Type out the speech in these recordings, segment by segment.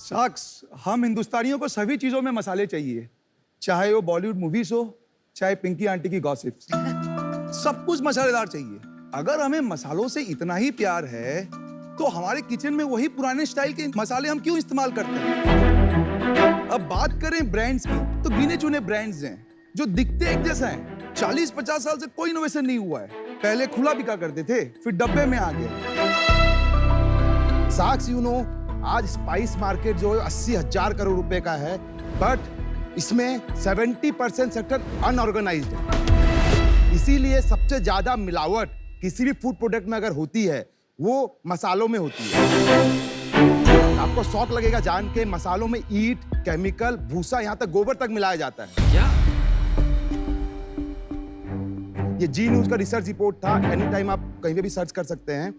Socks, हम हिंदुस्तानियों को सभी चीजों में मसाले चाहिए, चाहे वो बॉलीवुड मूवीज हो, चाहे पिंकी आंटी की गॉसिप्स। सब कुछ मसालेदार चाहिए। अगर हमें मसालों से इतना ही प्यार है, तो हमारे किचन में वही पुराने स्टाइल के मसाले हम क्यों इस्तेमाल करते हैं? अब बात करें ब्रांड्स की, तो गिने चुने ब्रांड्स हैं जो दिखते एक जैसा हैं। 40-50 साल से कोई इनोवेशन नहीं हुआ है। पहले खुला बिका करते थे, फिर डब्बे में आ गए। साक्स आज स्पाइस मार्केट जो 80,000 करोड़ रुपए का है, बट इसमें 70% सेक्टर अनऑर्गेनाइज्ड है। इसीलिए सबसे ज्यादा मिलावट किसी भी फूड प्रोडक्ट में अगर होती है, वो मसालों में होती है। आपको शौक लगेगा जान के, मसालों में ईंट, केमिकल, भूसा, यहाँ तक गोबर तक मिलाया जाता है। क्या? ये जी न्यूज का रिसर्च रिपोर्ट था। एनी टाइम आप कहीं पे भी सर्च कर सकते हैं।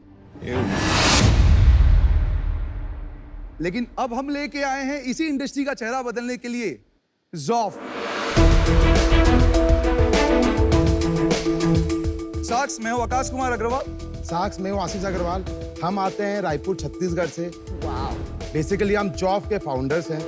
लेकिन अब हम लेके आए हैं इसी इंडस्ट्री का चेहरा बदलने के लिए ज़ॉफ। साक्स, मैं हूं आकाश कुमार अग्रवाल। साक्स में हूं आशीष अग्रवाल। हम आते हैं रायपुर छत्तीसगढ़ से। बेसिकली हम जॉफ के फाउंडर्स हैं।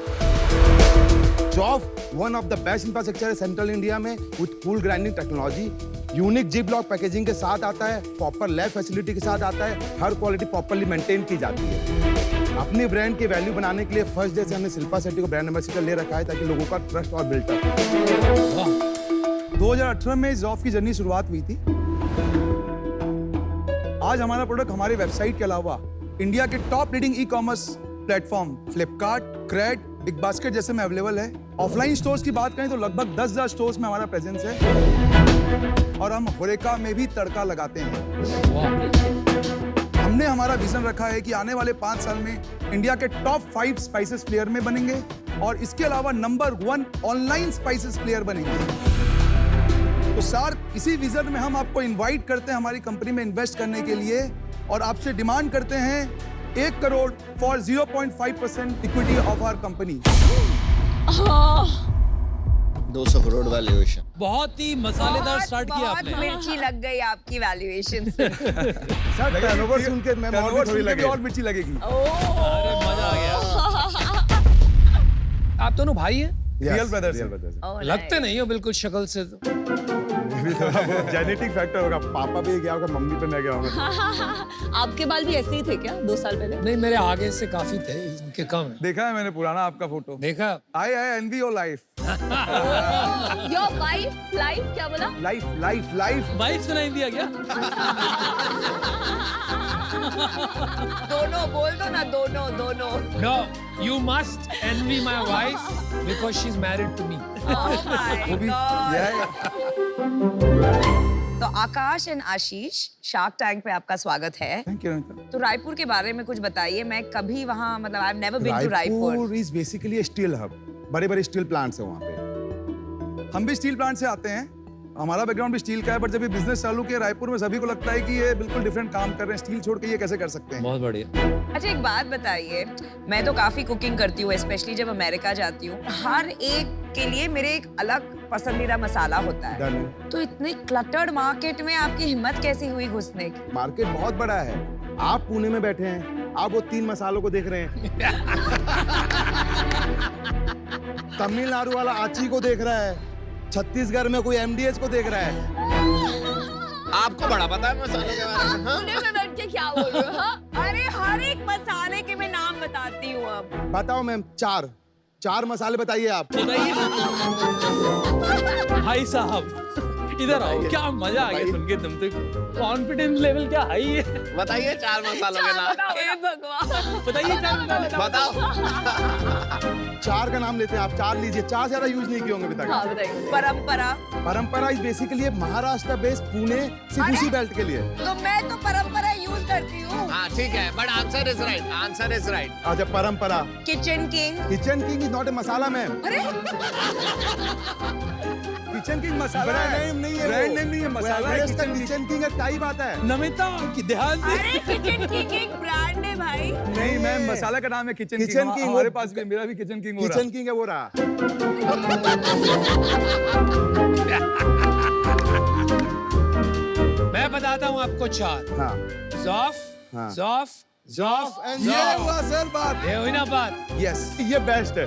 Zoff one of the best infrastructure है सेंट्रल इंडिया में, with cool grinding technology. Unique G block packaging के साथ आता है, प्रॉपर लैब फैसिलिटी के साथ आता है, हर क्वालिटी प्रॉपर्ली मेंटेन की जाती है। अपने ब्रांड की वैल्यू बनाने के लिए फर्स्ट डे से हमने शिल्पा शेट्टी को ब्रांड एम्बेसडर ले रखा है, ताकि लोगों का ट्रस्ट और बिल्डअप हो। 2018 में ज़ॉफ की जर्नी शुरुआत हुई थी। आज हमारा प्रोडक्ट हमारे वेबसाइट के अलावा इंडिया के top leading e commerce platform Flipkart, Cred, Big Basket जैसे में अवेलेबल है। ऑफलाइन स्टोर्स की बात करें तो लगभग 10,000 स्टोर्स में हमारा प्रेजेंस है, और हम होरेका में भी तड़का लगाते हैं। हमने हमारा विजन रखा है कि आने वाले 5 साल में इंडिया के टॉप 5 स्पाइसेस प्लेयर में बनेंगे, और इसके अलावा नंबर 1 ऑनलाइन स्पाइसेस प्लेयर बनेंगे। तो सर, इसी विजन में हम आपको इनवाइट करते हैं हमारी कंपनी में इन्वेस्ट करने के लिए, और आपसे डिमांड करते हैं 1 crore for 0.5% equity of our company. 200 crore valuation. बहुत ही मसालेदार स्टार्ट किया आपने। मिर्ची लग गई आपकी वैल्यूएशन से। सर टर्नओवर सुन के मैं और थोड़ी लगे और मिर्ची लगेगी। अरे मजा आ गया। आप दोनों भाई हैं? Real brothers. लगते नहीं हो बिल्कुल शक्ल से तो। जेनेटिक फैक्टर होगा, पापा भी गया होगा, मम्मी पे मैं गया होगा। आपके बाल भी ऐसे ही थे क्या 2 साल पहले? नहीं, मेरे आगे से काफी थे, इनके कम है। देखा है मैंने पुराना आपका फोटो। देखा? I envy your life. Your life क्या बोला? लाइफ लाइफ लाइफ वाइफ सुनाई दिया क्या? दोनों बोल दो ना, दोनों। No, you must envy my wife because she's married to me. Oh my God. तो आकाश एंड आशीष, शार्क टैंक पे आपका स्वागत है। Thank you. तो रायपुर के बारे में कुछ बताइए। मैं कभी वहाँ, मतलब I have never been to Raipur. Raipur is basically steel hub. बड़े-बड़े स्टील प्लांट्स हैं वहाँ पे। हम भी स्टील प्लांट से आते हैं, हमारा बैकग्राउंड भी स्टील का है, बट जब ये बिजनेस चालू किया रायपुर में, सभी को लगता है कि ये बिल्कुल डिफरेंट काम कर रहे हैं, स्टील छोड़ के ये कैसे कर सकते हैं। बहुत बढ़िया। अच्छा, एक बात बताइए, मैं तो काफी कुकिंग करती हूँ, स्पेशली जब अमेरिका जाती हूँ। हर एक के लिए मेरे एक अलग पसंदीदा मसाला होता है। तो इतने क्लटर्ड मार्केट में आपकी हिम्मत कैसी हुई घुसने की? मार्केट बहुत बड़ा है। आप पुणे में बैठे हैं, आप वो 3 मसालों को देख रहे हैं। तमिलनाडु वाला आची को देख रहा है, छत्तीसगढ़ में कोई एमडीएच को देख रहा है। आपको बड़ा पता है मसालों के बारे में? पुणे में बैठ के क्या बोल रहे हो? हाँ? अरे हर एक मसाले के मैं नाम बताती हूँ अब। बताओ मैम, 4 मसाले बताइए आप। भाई साहब इधर आओ, क्या मजा आ गया सुन के। तुम तो कॉन्फिडेंस लेवल क्या हाई है। बताइए 4 मसालों के नाम। हे भगवान। बताइए क्या मसाले। बताओ। 4 का नाम लेते हैं आप, 4 लीजिए। 4 ज्यादा यूज नहीं किए होंगे अभी तक। हाँ, बताइए। परंपरा। परंपरा is basically Maharashtra based, Pune से उसी बेल्ट के लिए। तो मैं तो परंपरा यूज करती हूँ। हाँ ठीक है, but answer is right. Answer is right. अच्छा, परंपरा। Kitchen king. Kitchen king is not a masala ma'am. अरे किचन किंग मसाला ब्रांड है। नेम नहीं है, ब्रांड नेम नहीं है, मसाला है। किचन किंग एक टाइप आता है। नमिता की ध्यान से। अरे किचन किंग एक ब्रांड है भाई। नहीं मैम, मसाला का नाम है किचन किंग। किचन किंग हमारे पास भी, मेरा भी किचन किंग हो रहा किचन किंग है वो रहा। मैं बताता हूँ आपको 4। हाँ ज़ॉफ, हाँ। ज़ॉफ, जॉफ एंड ये हुआ सर बात। ये हुई ना बात। यस, ये बेस्ट है।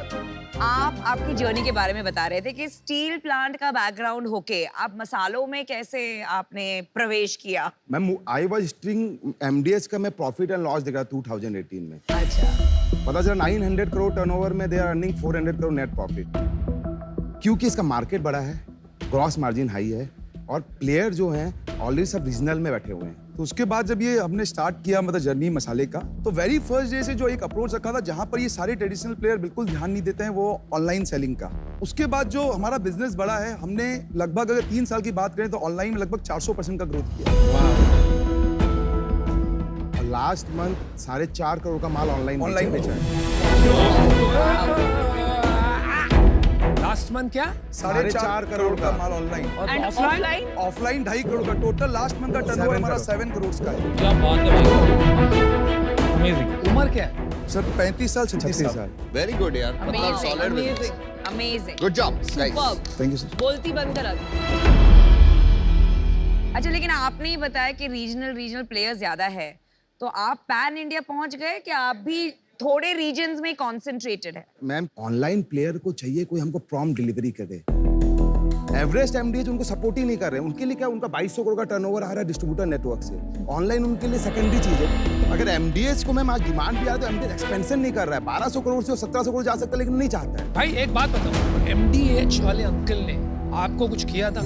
आप आपकी जर्नी के बारे में बता रहे थे कि स्टील प्लांट का बैकग्राउंड होके आप मसालों में कैसे आपने प्रवेश किया। मैम आई वाज हिस्ट्रिंग एमडीएस का मैं प्रॉफिट एंड लॉस देखा 2018 में। अच्छा, पता चला 900 करोड़ टर्नओवर में they are earning 400 crore net profit, क्योंकि इसका मार्केट बड़ा है, ग्रॉस मार्जिन हाई है और प्लेयर जो हैं ऑलरेडी सब रीजनल में बैठे हुए हैं। तो उसके बाद जब ये हमने स्टार्ट किया मतलब जर्नी मसाले का, तो वेरी फर्स्ट डे से जो एक अप्रोच रखा था जहां पर ये सारे ट्रेडिशनल प्लेयर बिल्कुल ध्यान नहीं देते हैं, वो ऑनलाइन सेलिंग का। उसके बाद जो हमारा बिजनेस बढ़ा है, हमने लगभग अगर 3 साल की बात करें तो ऑनलाइन में लगभग 400% का ग्रोथ किया। और लास्ट मंथ 4.5 करोड़ का माल ऑनलाइन बेचा है। लास्ट मंथ क्या? 4.5 करोड़ का माल ऑनलाइन और and offline? Offline offline 2.5 crore का। टोटल लास्ट मंथ का टर्नओवर हमारा 7 करोड़ का है। क्या बात है भाई, अमेजिंग। उम्र क्या है? सर 35 साल 36 36 साल। साल। वेरी गुड यार, मतलब amazing solid. Amazing amazing good job guys. Superb. Thank you sir. बोलती बंद कर अब। अच्छा, लेकिन आपने ही बताया कि रीजनल प्लेयर ज्यादा है, तो आप पैन इंडिया पहुंच गए कि आप भी थोड़े रीजन्स में कॉन्सेंट्रेटेड है? मैम ऑनलाइन प्लेयर को चाहिए कोई हमको प्रॉम्प्ट डिलीवरी करे। एवरेस्ट एमडीएच उनको सपोर्ट ही नहीं कर रहे हैं। उनके लिए क्या, उनका 2200 करोड़ का टर्नओवर आ रहा है डिस्ट्रीब्यूटर नेटवर्क से। ऑनलाइन उनके लिए सेकेंडरी चीज है। अगर एमडीएच को मैम आज डिमांड भी आ तो एमडीएच एक्सपेंशन नहीं कर रहा है। 1200 करोड़ से 1700 करोड़ जा सकता है, लेकिन नहीं चाहता है। भाई एक बात बताओ, एमडीएच वाले अंकल ने आपको कुछ किया था?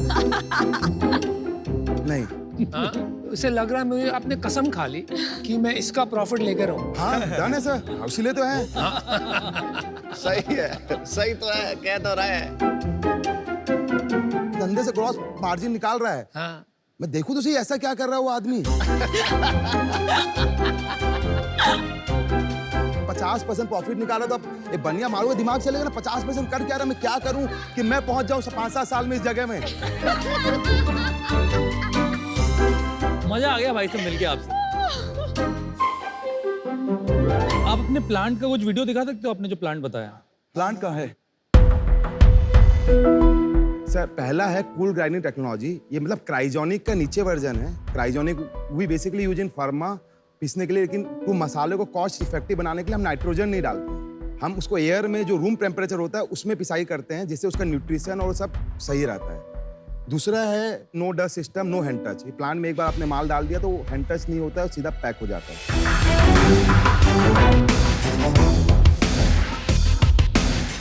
नहीं। हाँ? उसे लग रहा है मुझे आपने कसम खा ली कि मैं इसका प्रॉफिट लेकर आऊं। हाँ डन है सर, इसीलिए तो है। सही है, सही तो है, कह तो रहा है। धंधे से ग्रॉस मार्जिन निकाल रहा है। हाँ। मैं देखूं तो सही ऐसा क्या कर रहा है वो आदमी। 50% प्रॉफिट निकाला तो अब ये बनिया मारो दिमाग चलेगा ना। 50% कर क्या रहा, मैं क्या करूं कि मैं पहुंच जाऊं 5-7 साल में इस जगह में। मजा आ गया भाई से मिलके आपसे। आप अपने प्लांट का कुछ वीडियो दिखा सकते हो? आपने जो प्लांट बताया, प्लांट कहाँ है? सर पहला है कूल ग्राइंडिंग टेक्नोलॉजी। ये मतलब क्राइजोनिक का नीचे वर्जन है। क्राइजोनिक we basically use in pharma पीसने के लिए, लेकिन वो मसाले को कॉस्ट इफेक्टिव बनाने के लिए हम नाइट्रोजन नहीं डालते। हम उसको एयर में जो रूम टेम्परेचर होता है उसमें पिसाई करते हैं, जिससे उसका न्यूट्रिशन और सब सही रहता है। दूसरा है no dust system, no hand touch. ये प्लांट में एक बार आपने माल डाल दिया तो हैंड टच नहीं होता है, सीधा पैक हो जाता है।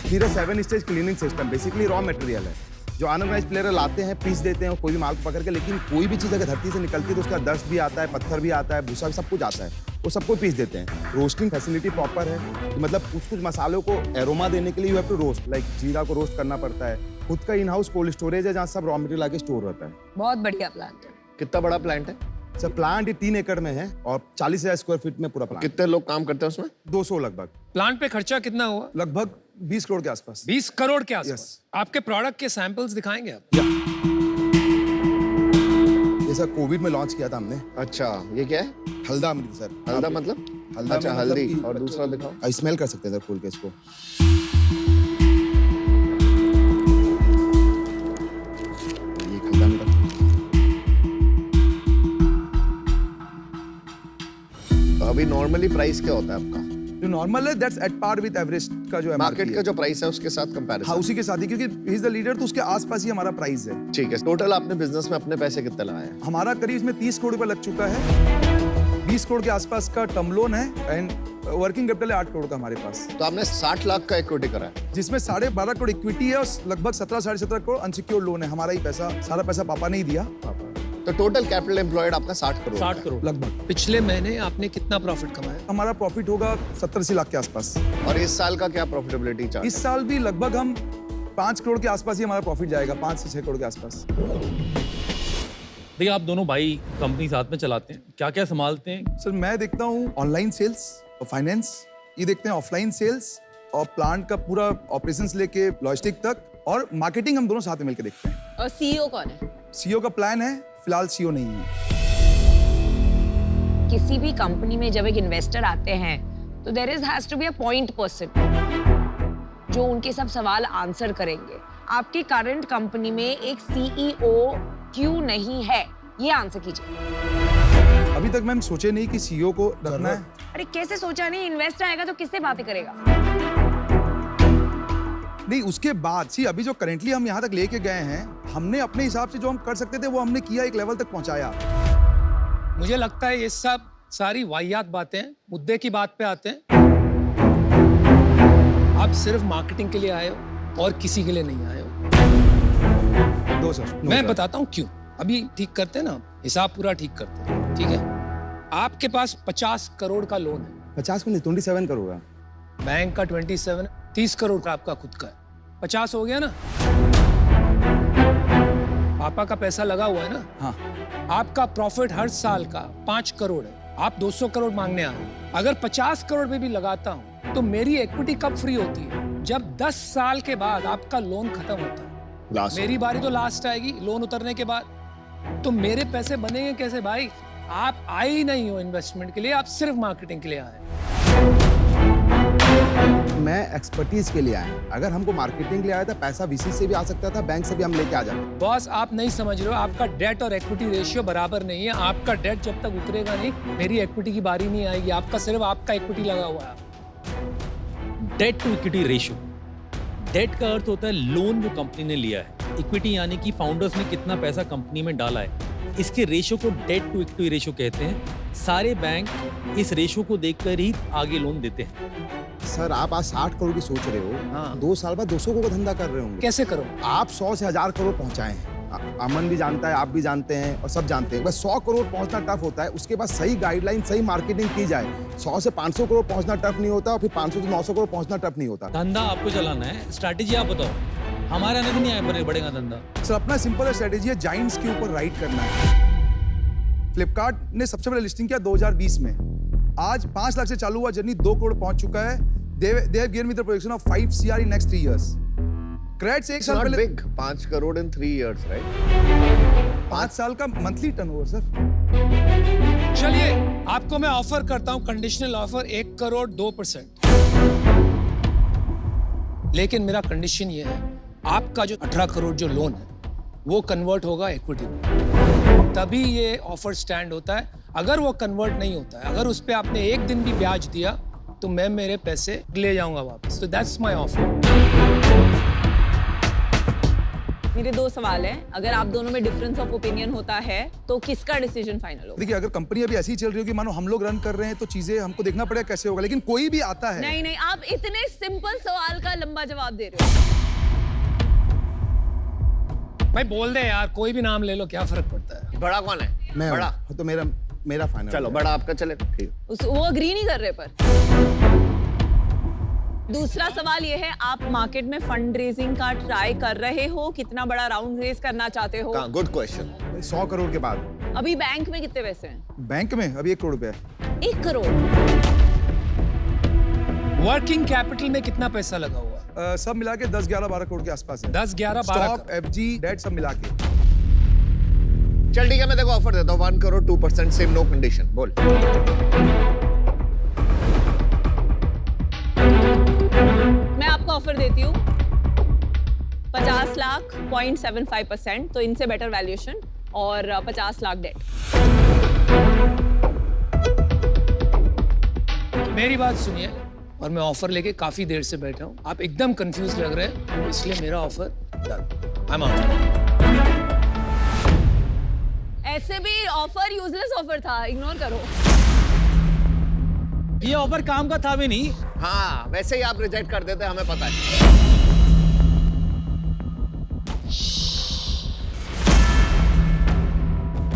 फिर 7 stage cleaning system, basically raw material है जो अनऑर्गेनाइज्ड प्लेयर लाते हैं, पीस देते हैं कोई भी माल को पकड़ के। लेकिन कोई भी चीज़ अगर धरती से निकलती है तो उसका डस्ट भी आता है, पत्थर भी आता है, भूसा भी, सब कुछ आता है, वो सबको पीस देते हैं। रोस्टिंग फैसिलिटी प्रॉपर है, मतलब कुछ मसालों को एरोमा देने के लिए you have to roast, like जीरा को रोस्ट करना पड़ता है। खुद का इन हाउस कोल्ड स्टोरेज है जहाँ सब रॉ मटेरियल आके स्टोर रहता है। बहुत बढ़िया प्लांट है। कितना बड़ा प्लांट है? सर प्लांट 3 एकड़ में है और 40,000 स्क्वायर फीट में पूरा प्लांट। कितने लोग काम करते हैं उसमें? 200 लगभग। प्लांट पे खर्चा कितना हुआ? लगभग 20 करोड़ के आसपास। 20 करोड़ के आसपास। Yes. आपके प्रोडक्ट के सैंपल्स दिखाएंगे आप? ये सर कोविड में लॉन्च किया था हमने। अच्छा, ये क्या है? हल्दा अमृत सर। हल्दा मतलब? हल्दा अच्छा, में मतलब हल्दी। कि- और दूसरा दिखाओ। स्मेल कर सकते हैं सर खोल के इसको। ये हल्दा में तो अभी नॉर्मली प्राइस क्या होता है आपका? जो नॉर्मल है that's at par with Everest का जो मार्केट MRP का है। जो प्राइस है उसके साथ कंपैरिजन। हाउसी के साथ ही, क्योंकि ही इज द लीडर, तो उसके आसपास ही हमारा प्राइस है। ठीक है, टोटल आपने बिजनेस में अपने पैसे कितने लगाए हैं? हमारा करीब इसमें 30 करोड़ रुपए लग चुका है। 20 करोड़ के आसपास का टर्म लोन है एंड वर्किंग कैपिटल है 8 करोड़ का हमारे पास, तो आपने 60 लाख का इक्विटी करा है। जिसमें 12.5 करोड़ इक्विटी है और लगभग 17-17.5 करोड़ अनसिक्योर्ड लोन है। हमारा ही पैसा, सारा पैसा पापा ने ही दिया। तो टोटल कैपिटल एम्प्लॉयड आपका 60 करोड़ 60 है। करोड़। लगभग पिछले महीने आपने कितना प्रॉफिट कमाया? हमारा प्रॉफिट होगा 70-80 लाख के आसपास। और इस साल का क्या प्रॉफिटेबिलिटी चार्ट? इस साल भी लगभग हम 5 करोड़ के आसपास ही हमारा प्रॉफिट जाएगा, 5 से 6 करोड़ के आसपास। देखिए आप दोनों भाई कंपनी साथ में चलाते हैं, क्या क्या संभालते हैं? सर मैं देखता हूँ ऑनलाइन सेल्स और फाइनेंस, ये देखते हैं ऑफलाइन सेल्स और प्लांट का पूरा ऑपरेशंस लेके लॉजिस्टिक तक, और मार्केटिंग हम दोनों साथ में मिलकर देखते हैं। और सीईओ कौन है? सीईओ का प्लान है, फिलहाल सीईओ नहीं है। किसी भी कंपनी में जब एक इन्वेस्टर आते हैं तो there is has to be a point person जो उनके सब सवाल आंसर करेंगे। आपकी करंट कंपनी में एक सीईओ क्यों नहीं है, ये आंसर कीजिए। अभी तक मैम सोचे नहीं कि सीईओ को रखना है। अरे कैसे सोचा नहीं, इन्वेस्टर आएगा तो किससे बातें करेगा? नहीं, उसके बाद सी अभी जो करेंटली हम यहाँ तक लेके गए हैं, हमने अपने हिसाब से जो हम कर सकते थे वो हमने किया, एक लेवल तक पहुंचाया। मुझे लगता है ये सब सारी वाहियात बातें, मुद्दे की बात पे आते हैं। आप सिर्फ मार्केटिंग के लिए आए हो और किसी के लिए नहीं आए हो। दो सर, मैं बताता हूँ क्यों। अभी ठीक करते हैं ना, हिसाब पूरा ठीक करते हैं, ठीक है? आपके पास 50 करोड़ का लोन है। 50 को नहीं, 27 करोड़ है। बैंक का 27, 30 करोड़ का आपका खुद का है, 50 हो गया ना? पापा का पैसा लगा हुआ है ना? हाँ। आपका प्रॉफिट हर साल का 5 करोड़ है, आप 200 करोड़ मांगने आ रहे हो। अगर 50 करोड़ पे भी लगाता हूँ तो मेरी इक्विटी कब फ्री होती है? जब 10 साल के बाद आपका लोन खत्म होता है। मेरी बारी तो लास्ट आएगी लोन उतरने के बाद, तो मेरे पैसे बनेंगे कैसे भाई? आप आए ही नहीं हो इन्वेस्टमेंट के लिए, आप सिर्फ मार्केटिंग के लिए आए। मैं एक्सपर्टीज के लिए आया। अगर हमको मार्केटिंग के लिए आया था, पैसा वीसी से भी आ सकता था, बैंक से भी हम लेके आ जाते। बॉस आप नहीं समझ रहे हो, आपका डेट और इक्विटी रेशियो बराबर नहीं है। आपका डेट जब तक उतरेगा नहीं, मेरी इक्विटी की बारी नहीं आएगी। आपका सिर्फ आपका इक्विटी लगा हुआ है। Debt to equity ratio, debt का अर्थ होता है लोन जो कंपनी ने लिया है, इक्विटी यानी कि फाउंडर्स ने कितना पैसा कंपनी में डाला है। इसके रेशियो को डेट टू इक्विटी रेशियो कहते हैं। सारे बैंक इस रेशियो को देखकर ही आगे लोन देते हैं। सर आप आज 60 करोड़ की सोच रहे हो, हाँ। 2 साल बाद 200 करोड़ का धंधा कर रहे होंगे। कैसे करो? आप 100 से 1000 करोड़ पहुंचाए हैं। अमन भी जानता है, आप भी जानते हैं और सब जानते हैं। बस 100 करोड़ पहुंचना टफ होता है। उसके बाद सही गाइडलाइन, सही मार्केटिंग की जाए। 100 से 500 करोड़ पहुंचना टफ नहीं होता और फिर 500 से 900 करोड़ पहुंचना टफ नहीं होता। धंधा आपको चलाना है, स्ट्रैटेजी आप बताओ। हमारे आने नहीं आए बढ़ेगा धंधा। सर अपना सिंपल स्ट्रेटेजी है, जाइंट्स के ऊपर राइड करना है। फ्लिपकार्ट ने सबसे पहले लिस्टिंग किया 2020 में। आज 5 लाख से चालू हुआ जर्नी 2 करोड़ पहुंच चुका है। They have given me the projection of 5 CR in next 3 years. Crate से 1 साल पहले big, 5 crore in 3 years, right? 5 साल का मंथली टर्नओवर सर। चलिए आपको मैं ऑफर करता हूं, कंडीशनल ऑफर 1 करोड़ 2%। लेकिन मेरा कंडीशन ये है, आपका जो 18 करोड़ जो लोन है वो कन्वर्ट होगा इक्विटी में, तभी ये ऑफर स्टैंड होता है। अगर वो कन्वर्ट नहीं होता है, अगर उस पे आपने 1 दिन भी ब्याज दिया तो मैं मेरे पैसे ले जाऊंगा वापस। तो दैट्स माय ऑफर। मेरे 2 सवाल हैं। अगर आप दोनों में डिफरेंस ऑफ ओपिनियन होता है तो किसका डिसीजन फाइनल होगा? देखिए अगर कंपनी अभी ऐसी ही चल रही होगी, मानो हम लोग रन कर रहे हैं, तो चीजें हमको देखना पड़ेगा कैसे होगा। लेकिन कोई भी आता है। नहीं, आप इतने सिंपल सवाल का लंबा जवाब दे रहे हो। भाई बोल दे यार, कोई भी नाम ले लो, क्या फर्क पड़ता है? बड़ा कौन है? मैं बड़ा। तो मेरा फाइनल। चलो बड़ा आपका चले, ठीक। वो अग्री नहीं कर रहे। पर दूसरा सवाल ये है, आप मार्केट में फंड रेजिंग का ट्राई कर रहे हो? कितना बड़ा राउंड रेज करना चाहते हो? Good question. 100 करोड़ के बाद। अभी बैंक में कितने पैसे हैं? बैंक में अभी 1 करोड़ रुपया है। 1 करोड़। वर्किंग कैपिटल में कितना पैसा लगा हुआ? सब मिला के 10, 11, 12 करोड़ के आसपास है। 10, 11, 12 स्टॉक, एफजी, डेट सब मिला के। चल ठीक है, मैं देखो ऑफर देता हूँ 1 करोड़ 2%, सेम नो कंडीशन। बोल। मैं आपको ऑफर देती हूँ 50 लाख 0.75%, तो इनसे बेटर वैल्यूएशन, और 50 लाख डेट। मेरी बात सुनिए, और मैं ऑफर लेके काफी देर से बैठा हूँ। आप एकदम कंफ्यूज लग रहे हैं, इसलिए मेरा offer done. I am out. ऐसे भी ऑफर यूजलेस ऑफर था, इग्नोर करो। ये ऑफर काम का था भी नहीं। हाँ, वैसे ही आप रिजेक्ट कर देते, हमें पता है।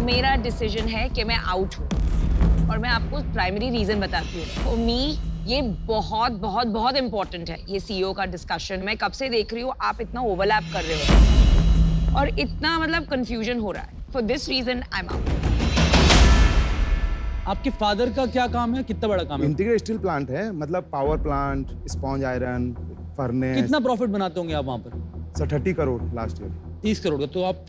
मेरा डिसीजन है कि मैं आउट हूँ, और मैं आपको प्राइमरी रीजन बताती हूँ। फॉर मी ये बहुत बहुत बहुत इंपॉर्टेंट है, ये सीईओ का डिस्कशन। मैं कब से देख रही हूँ आप इतना ओवरलैप कर रहे हो और इतना मतलब कंफ्यूजन हो रहा है। For this reason I am out. आपके फादर का क्या काम है, कितना बड़ा काम है? इंटीग्रेटेड स्टील प्लांट है, मतलब power plant, sponge iron, furnace. कितना प्रॉफिट बनाते होंगे आप वहाँ पर? Sir 30 crore last year. 30 crore का। तो आप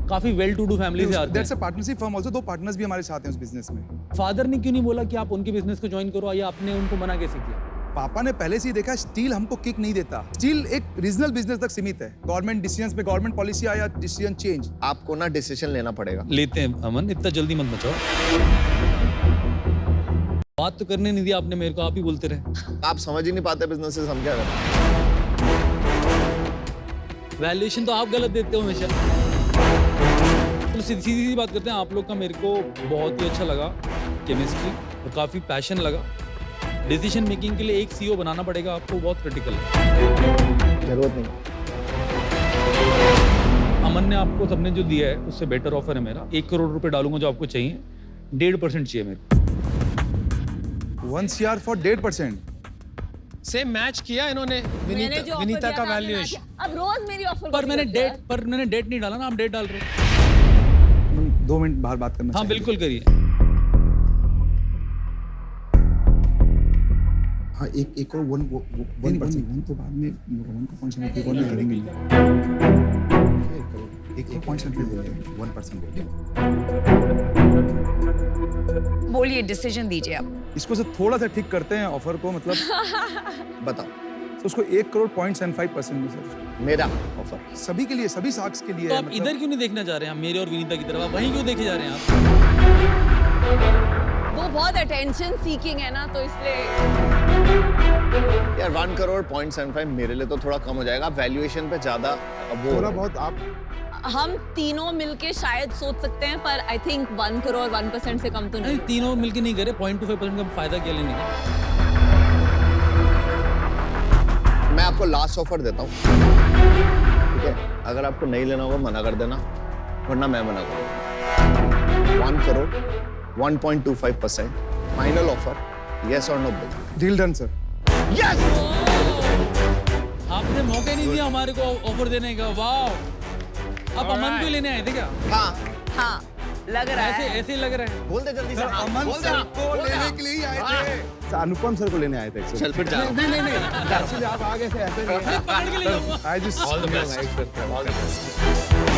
काफी वेल टू डू फैमिली से आते दैट्स हैं। A partnership firm also. 2 partners भी हमारे साथ हैं उस बिजनेस में। फादर ने क्यों नहीं बोला कि आप उनके बिजनेस को ज्वाइन करो, या आपने उनको मना कैसे किया? पापा ने पहले से ही देखा स्टील हमको किक नहीं देता। स्टील एक रीजनल बिजनेस तक सीमित है। गवर्नमेंट डिसीजंस पे गवर्नमेंट पॉलिसी आया, डिसीजन चेंज। आपको ना डिसीजन लेना पड़ेगा। लेते हैं अमन, इतना जल्दी मत बचाओ। बात तो करने नहीं दी आपने मेरे को, आप ही बोलते रहे। आप समझ ही नहीं पाते बिजनेसेस, हम क्या करें? वैल्यूएशन तो आप गलत देते हो हमेशा। तो सीधी सीधी बात करते हैं, आप लोग का मेरे को बहुत ही अच्छा लगा केमिस्ट्री, और काफ़ी पैशन लगा। डिसीजन मेकिंग के लिए एक सीईओ बनाना पड़ेगा आपको, बहुत क्रिटिकल है। जरूरत नहीं। अमन ने आपको सबने जो दिया है उससे बेटर ऑफर है मेरा। 1 करोड़ रुपए डालूंगा जो आपको चाहिए, 1.5% चाहिए मेरे को। 1 CR for 1.5%। सेम मैच किया इन्होंने विनीता का वैल्यूएशन। अब रोज मेरी ऑफर पर मैंने डेट नहीं डाला ना, आप डेट डाल रहे हो। 2 मिनट बाहर बात करना हाँ चाहिए। बिल्कुल करिए। हाँ, एक और 1%। 1 तो बाद में 1 को 0.75 करेंगे नहीं। 1 को 0.75 बोलते हैं। 1% बोलिए। बोलिए, डिसीजन दीजिए आप। इसको से थोड़ा सा ठीक करते हैं ऑफर को, मतलब बताओ। तो उसको 1 करोड़ 0.75% में सर, मेरा ऑफर सभी के लिए, सभी साक्स के लिए तो है, आप मतलब इधर क्यों नहीं देखना चाह रहे हैं, आप मेरे और विनीता की तरफ, आप वहीं क्यों देखे जा रहे हैं आप? वो बहुत अटेंशन सीकिंग है ना, तो इसलिए यार 1 करोड़ 0.75 मेरे लिए तो थोड़ा कम हो जाएगा। वैल्यूएशन पे ज्यादा अब वो थोड़ा बहुत आप हम तीनों मिलके शायद सोच सकते हैं, पर आई थिंक 1 करोड़ 1% से कम तो नहीं, नहीं। तीनों मिलके नहीं करे, 0.25% का फायदा क्या लेने का? मैं आपको लास्ट ऑफर देता हूँ, ठीक है? अगर आपको नहीं लेना होगा मना कर देना, वरना मैं मना करूँगा। 1 करोड़ 1.25% फाइनल ऑफर, यस और no? Deal done sir. Yes. आपने मौका नहीं दिया हमारे को ऑफर देने का। वाह, आप अमन को लेने आए थे क्या? हाँ, हाँ लग रहा ऐसे है। ऐसे ही लग रहा है। बोल दे जल्दी से। हाँ, अमन बोल दे सर ना, को बोल दे ना। लेने के लिए ही आए थे। अनुपम सर को लेने आए थे actually। चल फिर जा। नहीं एक्चुअली आप आगे से ऐसे नहीं पकड़ के ले जाऊंगा। I just All the best.